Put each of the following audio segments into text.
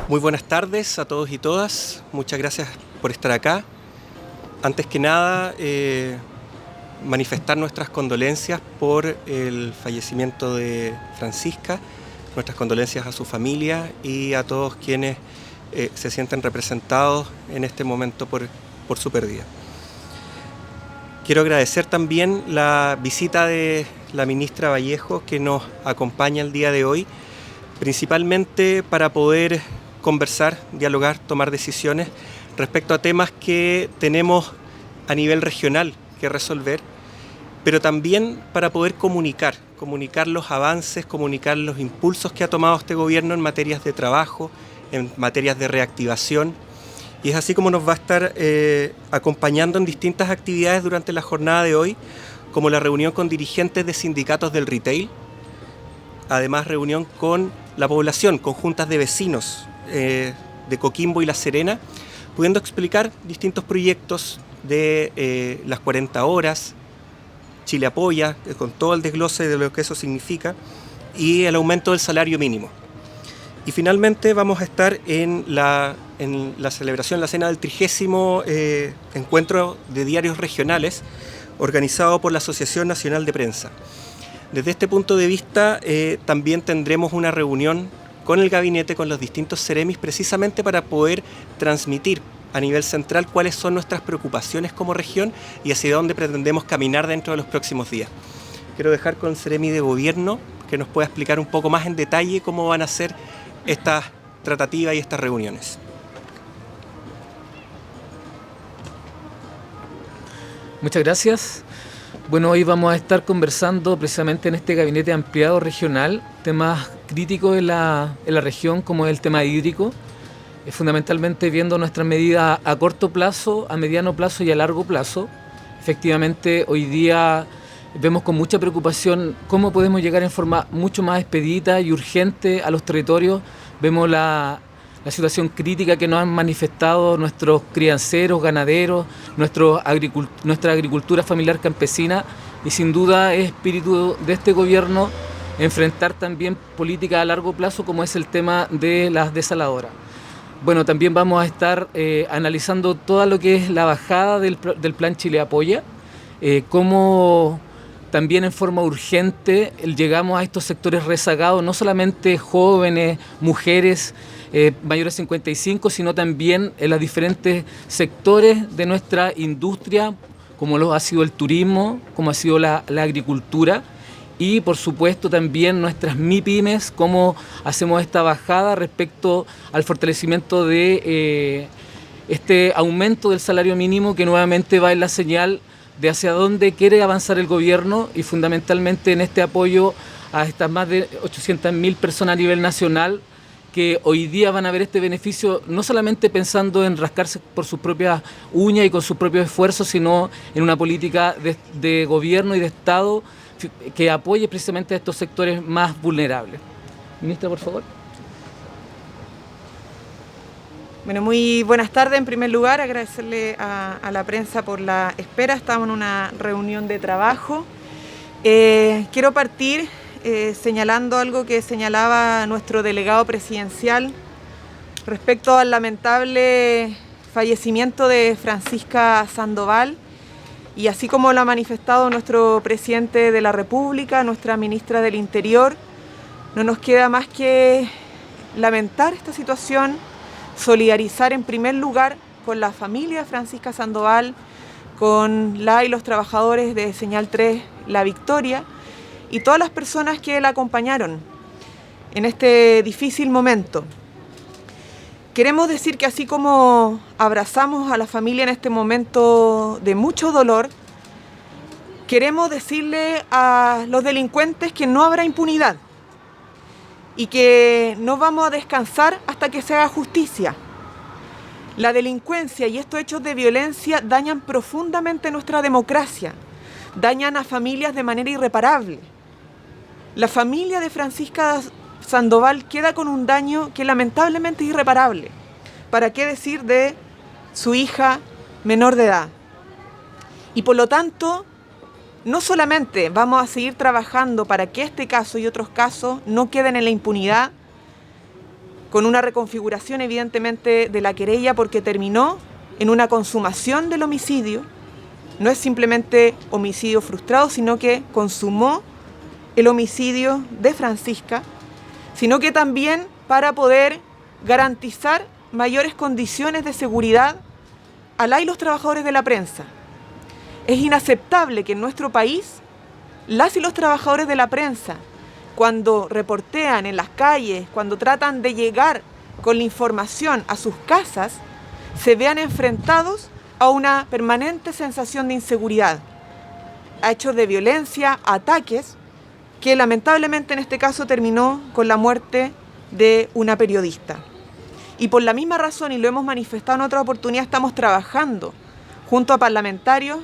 Muy buenas tardes a todos y todas. Muchas gracias por estar acá. Antes que nada, manifestar nuestras condolencias por el fallecimiento de Francisca, nuestras condolencias a su familia y a todos quienes se sienten representados en este momento por su pérdida. Quiero agradecer también la visita de la ministra Vallejo, que nos acompaña el día de hoy, principalmente para poder conversar, dialogar, tomar decisiones respecto a temas que tenemos a nivel regional que resolver, pero también para poder comunicar los avances, comunicar los impulsos que ha tomado este gobierno en materias de trabajo, en materias de reactivación. Y es así como nos va a estar acompañando en distintas actividades durante la jornada de hoy, como la reunión con dirigentes de sindicatos del retail, además reunión con la población, con juntas de vecinos de Coquimbo y La Serena, pudiendo explicar distintos proyectos de las 40 horas, Chile Apoya, con todo el desglose de lo que eso significa, y el aumento del salario mínimo. Y finalmente vamos a estar en la celebración, la cena del 30º encuentro de diarios regionales, organizado por la Asociación Nacional de Prensa. Desde este punto de vista, también tendremos una reunión con el gabinete, con los distintos ceremis, precisamente para poder transmitir a nivel central cuáles son nuestras preocupaciones como región y hacia dónde pretendemos caminar dentro de los próximos días. Quiero dejar con el ceremi de gobierno que nos pueda explicar un poco más en detalle cómo van a ser estas tratativas y estas reuniones. Muchas gracias. Bueno, hoy vamos a estar conversando precisamente en este gabinete ampliado regional temas críticos en la región, como es el tema hídrico, fundamentalmente viendo nuestras medidas a corto plazo, a mediano plazo y a largo plazo. Efectivamente, hoy día vemos con mucha preocupación cómo podemos llegar en forma mucho más expedita y urgente a los territorios. Vemos la situación crítica que nos han manifestado nuestros crianceros, ganaderos, nuestra agricultura familiar campesina, y sin duda es espíritu de este gobierno enfrentar también políticas a largo plazo, como es el tema de las desaladoras. Bueno, también vamos a estar analizando todo lo que es la bajada del Plan Chile Apoya, cómo también en forma urgente llegamos a estos sectores rezagados, no solamente jóvenes, mujeres, mayores de 55, sino también en los diferentes sectores de nuestra industria, como lo ha sido el turismo, como ha sido la agricultura, y por supuesto también nuestras MIPYMES, cómo hacemos esta bajada respecto al fortalecimiento de este aumento del salario mínimo, que nuevamente va en la señal de hacia dónde quiere avanzar el gobierno, y fundamentalmente en este apoyo a estas más de 800.000 personas a nivel nacional que hoy día van a ver este beneficio no solamente pensando en rascarse por sus propias uñas y con sus propios esfuerzos, sino en una política de gobierno y de Estado que apoye precisamente a estos sectores más vulnerables. Ministra, por favor. Bueno, muy buenas tardes. En primer lugar, agradecerle a la prensa por la espera. Estamos en una reunión de trabajo. Quiero partir señalando algo que señalaba nuestro delegado presidencial respecto al lamentable fallecimiento de Francisca Sandoval, y así como lo ha manifestado nuestro presidente de la República, nuestra ministra del Interior, no nos queda más que lamentar esta situación, solidarizar en primer lugar con la familia de Francisca Sandoval, con la y los trabajadores de Señal 3 La Victoria y todas las personas que la acompañaron en este difícil momento. Queremos decir que así como abrazamos a la familia en este momento de mucho dolor, queremos decirle a los delincuentes que no habrá impunidad y que no vamos a descansar hasta que se haga justicia. La delincuencia y estos hechos de violencia dañan profundamente nuestra democracia, dañan a familias de manera irreparable. La familia de Francisca Sandoval queda con un daño que lamentablemente es irreparable. ¿Para qué decir de su hija menor de edad? Y por lo tanto, no solamente vamos a seguir trabajando para que este caso y otros casos no queden en la impunidad, con una reconfiguración evidentemente de la querella porque terminó en una consumación del homicidio. No es simplemente homicidio frustrado, sino que consumó el homicidio de Francisca, sino que también para poder garantizar mayores condiciones de seguridad a la y los trabajadores de la prensa. Es inaceptable que en nuestro país las y los trabajadores de la prensa, cuando reportean en las calles, cuando tratan de llegar con la información a sus casas, se vean enfrentados a una permanente sensación de inseguridad, a hechos de violencia, a ataques, que lamentablemente en este caso terminó con la muerte de una periodista. Y por la misma razón, y lo hemos manifestado en otra oportunidad, estamos trabajando junto a parlamentarios,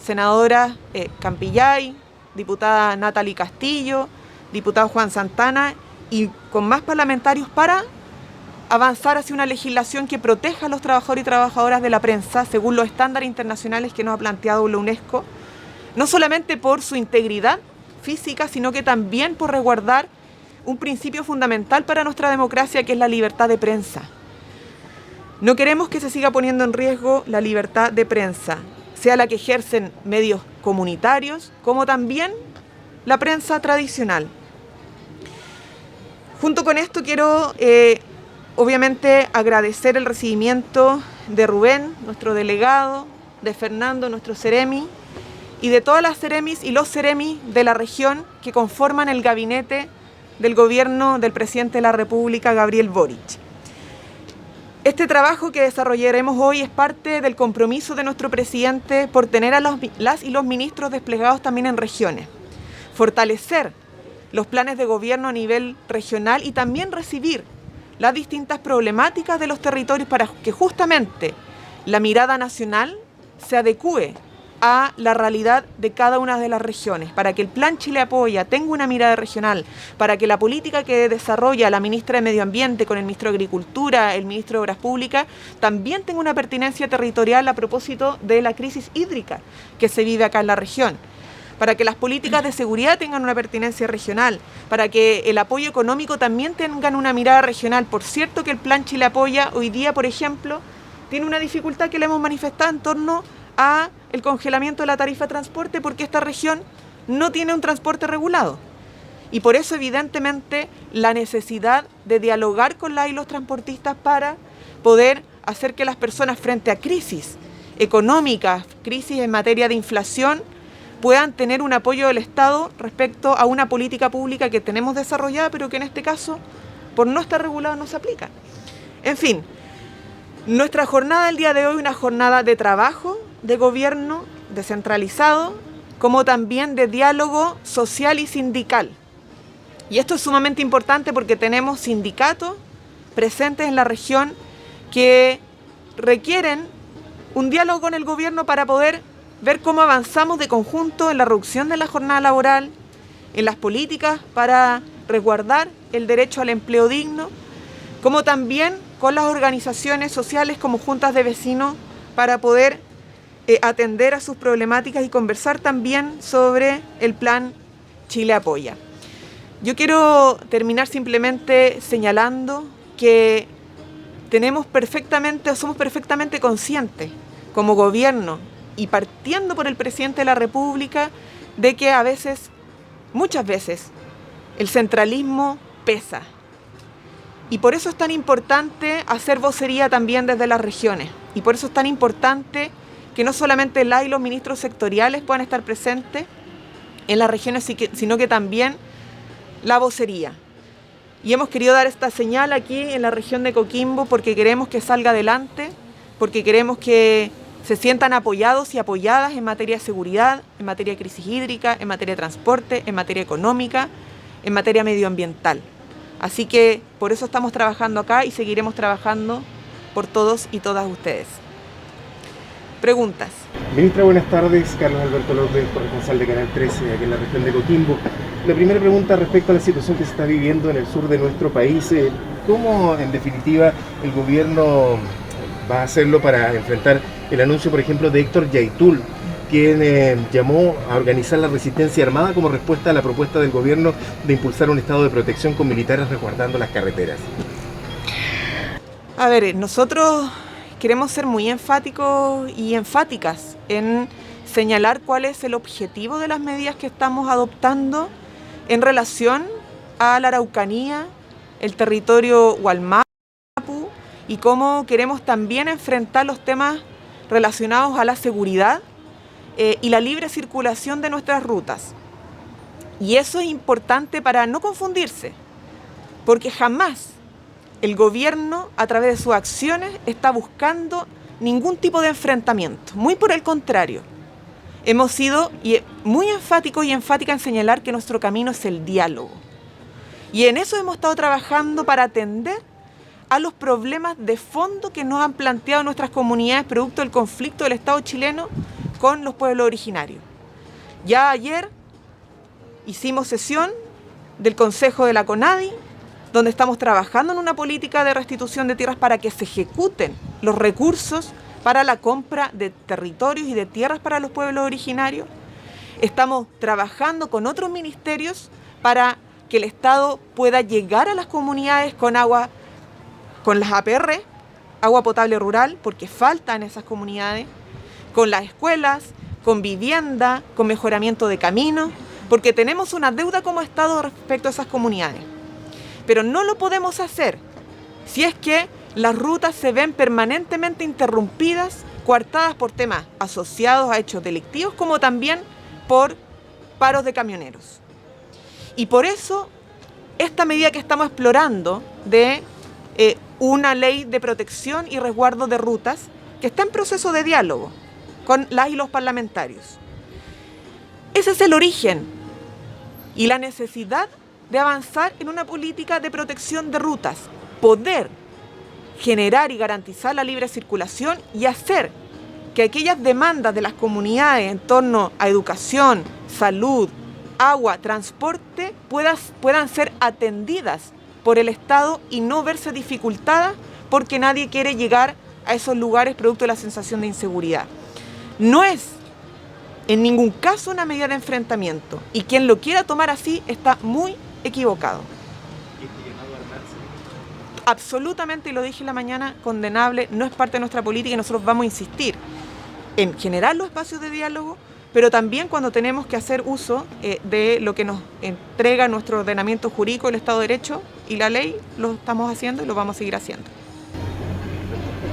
senadora Campillay, diputada Natalie Castillo, diputado Juan Santana, y con más parlamentarios para avanzar hacia una legislación que proteja a los trabajadores y trabajadoras de la prensa según los estándares internacionales que nos ha planteado la UNESCO, no solamente por su integridad física, sino que también por resguardar un principio fundamental para nuestra democracia, que es la libertad de prensa. No queremos que se siga poniendo en riesgo la libertad de prensa, sea la que ejercen medios comunitarios, como también la prensa tradicional. Junto con esto quiero obviamente agradecer el recibimiento de Rubén, nuestro delegado, de Fernando, nuestro Ceremi, y de todas las Ceremis y los Ceremis de la región que conforman el gabinete del gobierno del presidente de la República, Gabriel Boric. Este trabajo que desarrollaremos hoy es parte del compromiso de nuestro presidente por tener a las y los ministros desplegados también en regiones, fortalecer los planes de gobierno a nivel regional y también recibir las distintas problemáticas de los territorios para que justamente la mirada nacional se adecúe a la realidad de cada una de las regiones, para que el Plan Chile Apoya tenga una mirada regional, para que la política que desarrolla la ministra de Medio Ambiente con el ministro de Agricultura, el ministro de Obras Públicas, también tenga una pertinencia territorial a propósito de la crisis hídrica que se vive acá en la región, para que las políticas de seguridad tengan una pertinencia regional, para que el apoyo económico también tengan una mirada regional. Por cierto que el Plan Chile Apoya hoy día, por ejemplo, tiene una dificultad que le hemos manifestado en torno a el congelamiento de la tarifa de transporte, porque esta región no tiene un transporte regulado. Y por eso, evidentemente, la necesidad de dialogar con las y los transportistas para poder hacer que las personas, frente a crisis económicas, crisis en materia de inflación, puedan tener un apoyo del Estado respecto a una política pública que tenemos desarrollada, pero que en este caso, por no estar regulada, no se aplica. En fin, nuestra jornada del día de hoy es una jornada de trabajo, de gobierno descentralizado, como también de diálogo social y sindical. Y esto es sumamente importante porque tenemos sindicatos presentes en la región que requieren un diálogo con el gobierno para poder ver cómo avanzamos de conjunto en la reducción de la jornada laboral, en las políticas para resguardar el derecho al empleo digno, como también con las organizaciones sociales como juntas de vecinos para poder atender a sus problemáticas y conversar también sobre el Plan Chile Apoya. Yo quiero terminar simplemente señalando que somos perfectamente conscientes como gobierno y partiendo por el presidente de la República de que muchas veces, el centralismo pesa. Y por eso es tan importante hacer vocería también desde las regiones. Y por eso es tan importante que no solamente las y los ministros sectoriales puedan estar presentes en las regiones, sino que también la vocería. Y hemos querido dar esta señal aquí en la región de Coquimbo porque queremos que salga adelante, porque queremos que se sientan apoyados y apoyadas en materia de seguridad, en materia de crisis hídrica, en materia de transporte, en materia económica, en materia medioambiental. Así que por eso estamos trabajando acá y seguiremos trabajando por todos y todas ustedes. Preguntas. Ministra, buenas tardes. Carlos Alberto López, corresponsal de Canal 13 aquí en la región de Coquimbo. La primera pregunta respecto a la situación que se está viviendo en el sur de nuestro país. ¿Cómo, en definitiva, el gobierno va a hacerlo para enfrentar el anuncio, por ejemplo, de Héctor Yaitul, quien llamó a organizar la resistencia armada como respuesta a la propuesta del gobierno de impulsar un estado de protección con militares resguardando las carreteras? A ver, nosotros queremos ser muy enfáticos y enfáticas en señalar cuál es el objetivo de las medidas que estamos adoptando en relación a la Araucanía, el territorio Hualmapu, y cómo queremos también enfrentar los temas relacionados a la seguridad y la libre circulación de nuestras rutas. Y eso es importante para no confundirse, porque jamás el gobierno, a través de sus acciones, está buscando ningún tipo de enfrentamiento. Muy por el contrario, hemos sido muy enfáticos y enfáticas en señalar que nuestro camino es el diálogo. Y en eso hemos estado trabajando para atender a los problemas de fondo que nos han planteado nuestras comunidades producto del conflicto del Estado chileno con los pueblos originarios. Ya ayer hicimos sesión del Consejo de la CONADI, donde estamos trabajando en una política de restitución de tierras para que se ejecuten los recursos para la compra de territorios y de tierras para los pueblos originarios. Estamos trabajando con otros ministerios para que el Estado pueda llegar a las comunidades con agua, con las APR, agua potable rural, porque falta en esas comunidades, con las escuelas, con vivienda, con mejoramiento de caminos, porque tenemos una deuda como Estado respecto a esas comunidades. Pero no lo podemos hacer si es que las rutas se ven permanentemente interrumpidas, coartadas por temas asociados a hechos delictivos, como también por paros de camioneros. Y por eso, esta medida que estamos explorando de una ley de protección y resguardo de rutas, que está en proceso de diálogo con las y los parlamentarios. Ese es el origen y la necesidad de avanzar en una política de protección de rutas, poder generar y garantizar la libre circulación y hacer que aquellas demandas de las comunidades en torno a educación, salud, agua, transporte puedan ser atendidas por el Estado y no verse dificultadas porque nadie quiere llegar a esos lugares producto de la sensación de inseguridad. No es en ningún caso una medida de enfrentamiento, y quien lo quiera tomar así está muy equivocado. Absolutamente, y lo dije en la mañana, condenable, no es parte de nuestra política y nosotros vamos a insistir en generar los espacios de diálogo, pero también cuando tenemos que hacer uso de lo que nos entrega nuestro ordenamiento jurídico, el Estado de Derecho y la ley, lo estamos haciendo y lo vamos a seguir haciendo.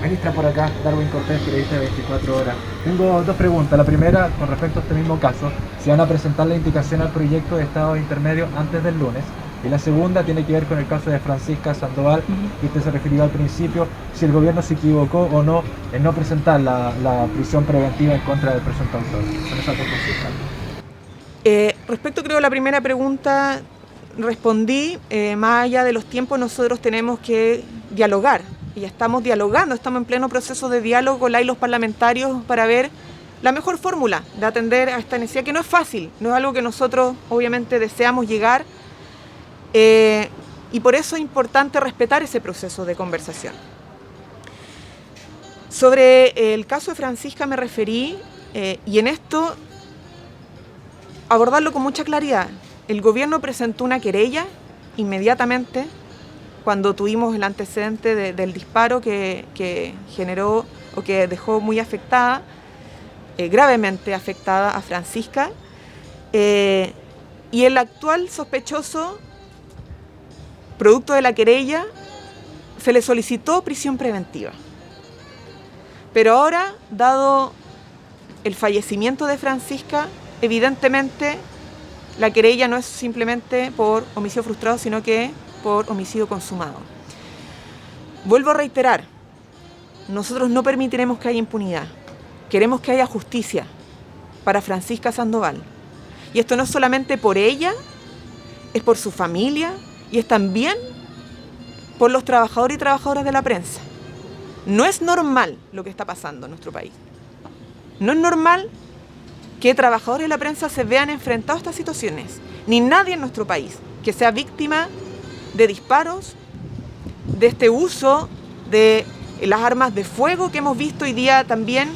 Ministra, por acá, Darwin Cortés, periodista de 24 horas. Tengo dos preguntas. La primera, con respecto a este mismo caso, si van a presentar la indicación al proyecto de estado intermedio antes del lunes. Y la segunda tiene que ver con el caso de Francisca Sandoval, que usted se refirió al principio, si el gobierno se equivocó o no en no presentar la prisión preventiva en contra del presunto autor. Con esas dos consultas. Respecto, creo, a la primera pregunta, respondí, más allá de los tiempos, nosotros tenemos que dialogar. Y estamos dialogando, estamos en pleno proceso de diálogo con los parlamentarios para ver la mejor fórmula de atender a esta necesidad, que no es fácil, no es algo que nosotros obviamente deseamos llegar, y por eso es importante respetar ese proceso de conversación. Sobre el caso de Francisca me referí, y en esto abordarlo con mucha claridad. El gobierno presentó una querella inmediatamente cuando tuvimos el antecedente del disparo que generó o que dejó muy afectada, gravemente afectada a Francisca, y el actual sospechoso, producto de la querella, se le solicitó prisión preventiva. Pero ahora, dado el fallecimiento de Francisca, evidentemente la querella no es simplemente por homicidio frustrado, sino que por homicidio consumado. Vuelvo a reiterar, nosotros no permitiremos que haya impunidad. Queremos que haya justicia para Francisca Sandoval. Y esto no es solamente por ella, es por su familia y es también por los trabajadores y trabajadoras de la prensa. No es normal lo que está pasando en nuestro país. No es normal que trabajadores de la prensa se vean enfrentados a estas situaciones, ni nadie en nuestro país que sea víctima de disparos, de este uso de las armas de fuego que hemos visto hoy día también,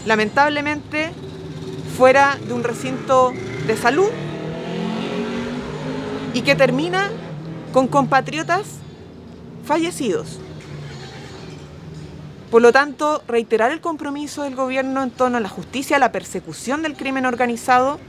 lamentablemente, fuera de un recinto de salud y que termina con compatriotas fallecidos. Por lo tanto, reiterar el compromiso del gobierno en torno a la justicia, a la persecución del crimen organizado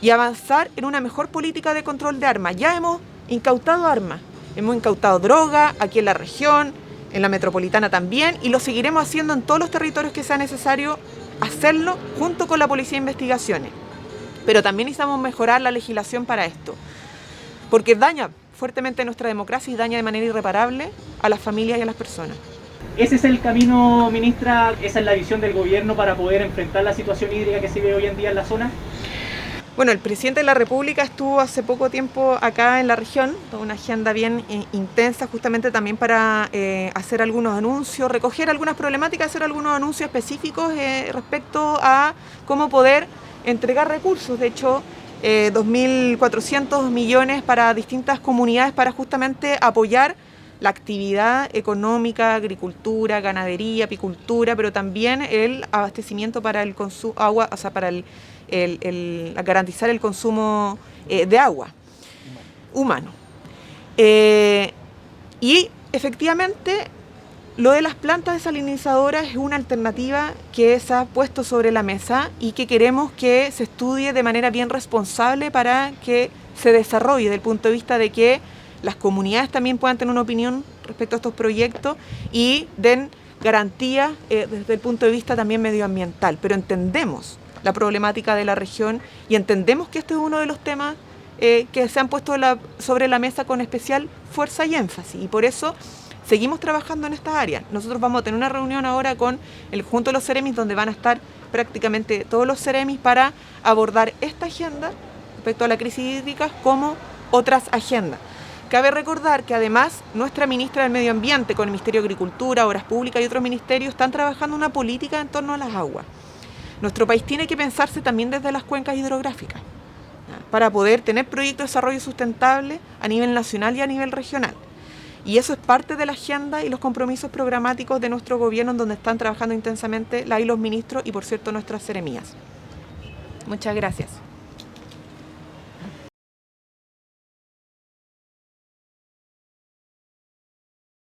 y avanzar en una mejor política de control de armas. Ya hemos incautado armas, hemos incautado droga aquí en la región, en la metropolitana también, y lo seguiremos haciendo en todos los territorios que sea necesario hacerlo junto con la Policía de Investigaciones. Pero también necesitamos mejorar la legislación para esto, porque daña fuertemente nuestra democracia y daña de manera irreparable a las familias y a las personas. ¿Ese es el camino, ministra? ¿Esa es la visión del gobierno para poder enfrentar la situación hídrica que se ve hoy en día en la zona? Bueno, el presidente de la República estuvo hace poco tiempo acá en la región, toda una agenda bien intensa justamente también para hacer algunos anuncios, recoger algunas problemáticas, hacer algunos anuncios específicos respecto a cómo poder entregar recursos. De hecho, 2.400 millones para distintas comunidades para justamente apoyar la actividad económica, agricultura, ganadería, apicultura, pero también el abastecimiento para el consumo agua, o sea, para garantizar el consumo de agua humano. Y efectivamente lo de las plantas desalinizadoras es una alternativa que se ha puesto sobre la mesa y que queremos que se estudie de manera bien responsable para que se desarrolle desde el punto de vista de que las comunidades también puedan tener una opinión respecto a estos proyectos y den garantías desde el punto de vista también medioambiental. Pero entendemos la problemática de la región y entendemos que este es uno de los temas que se han puesto sobre la mesa con especial fuerza y énfasis, y por eso seguimos trabajando en estas áreas. Nosotros vamos a tener una reunión ahora con el conjunto de los Ceremis, donde van a estar prácticamente todos los Ceremis para abordar esta agenda respecto a la crisis hídrica como otras agendas. Cabe recordar que además nuestra ministra del Medio Ambiente con el Ministerio de Agricultura, Obras Públicas y otros ministerios están trabajando una política en torno a las aguas. Nuestro país tiene que pensarse también desde las cuencas hidrográficas para poder tener proyectos de desarrollo sustentable a nivel nacional y a nivel regional. Y eso es parte de la agenda y los compromisos programáticos de nuestro gobierno, en donde están trabajando intensamente los ministros y, por cierto, nuestras seremías. Muchas gracias.